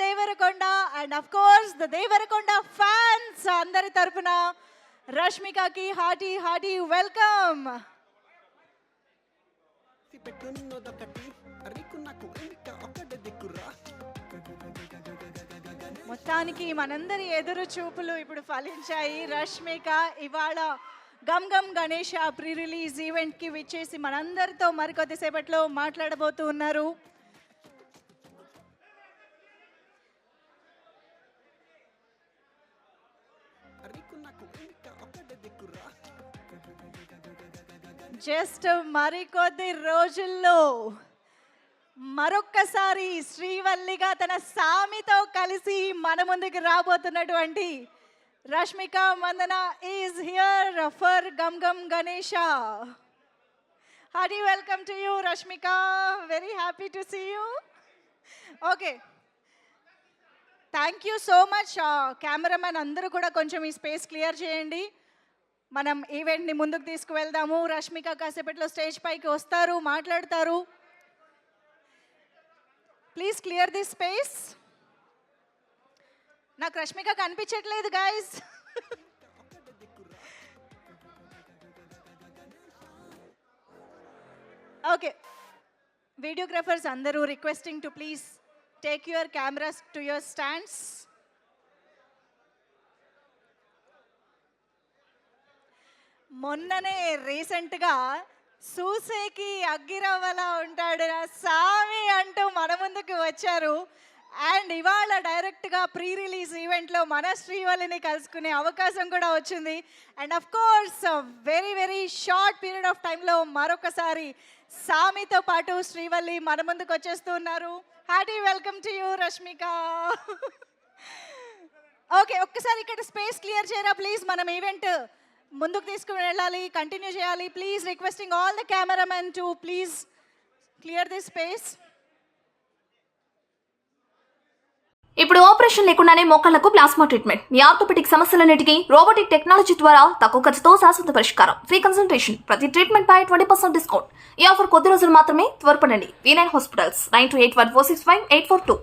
Devarakonda and of course the Deverakonda fans అందరి తరపున రష్మికకి hearty welcome. మొత్తానికి మనందరి ఎదురు చూపులు ఇప్పుడు ఫలించాయి. రష్మిక ఇవాళ Gam Gam Ganesha pre release event కి విచ్చేసి మనందరితో మరికొద్దిసేపట్లో మాట్లాడబోతూ ఉన్నారు. జస్ట్ మరికొద్ది రోజుల్లో మరొక్కసారి శ్రీవల్లిగా తన సామితో కలిసి మన ముందుకు రాబోతున్నటువంటి Rashmika Mandanna is here for Gam Gam Ganesha. Hearty welcome to you Rashmika, very happy to see you. Okay, thank you so much. Cameramen అందరూ కూడా కొంచెం ఈ స్పేస్ క్లియర్ చేయండి. మనం ఈవెంట్ని ముందుకు తీసుకువెళ్దాము. రష్మిక కాసేపట్లో స్టేజ్ పైకి వస్తారు, మాట్లాడతారు. Please clear this space. నాకు రష్మిక కనిపించట్లేదు గైస్. ఓకే, వీడియోగ్రాఫర్స్ అందరూ requesting to please take your cameras to your stands. మొన్ననే రీసెంట్గా సూసేకి అగ్గిరవ్వలా ఉంటాడు నా సామి అంటూ మన ముందుకు వచ్చారు. అండ్ ఇవాళ డైరెక్ట్గా ప్రీ రిలీజ్ ఈవెంట్లో మన శ్రీవల్లిని కలుసుకునే అవకాశం కూడా వచ్చింది. And of course very short period of టైంలో మరొకసారి సామితో పాటు శ్రీవల్లి మన ముందుకు వచ్చేస్తూ ఉన్నారు. Hearty welcome to you Rashmika. Okay, ఒక్కసారి ఇక్కడ స్పేస్ క్లియర్ చేయరా ప్లీజ్. మనం ఈవెంట్ ముందుకు తీసుకుని వెళ్ళాలి, కంటిన్యూ చేయాలి. Please requesting all the cameraman to please clear this space. ఇప్పుడు ఆపరేషన్ లేకుండానే మోకాళ్లకు ప్లాస్మా ట్రీట్మెంట్. మీ ఆర్థోపెటిక్ సమస్యలన్నిటికీ రోబోటిక్ టెక్నాలజీ ద్వారా తక్కువ ఖర్చుతో శాశ్వత పరిష్కారం. ఫ్రీ కన్సల్టేషన్, ప్రతి ట్రీట్మెంట్ పై 20% డిస్కౌంట్. ఈ ఆఫర్ కొద్ది రోజులు మాత్రమే. త్వరపడండి. V9 hospitals 9281465842.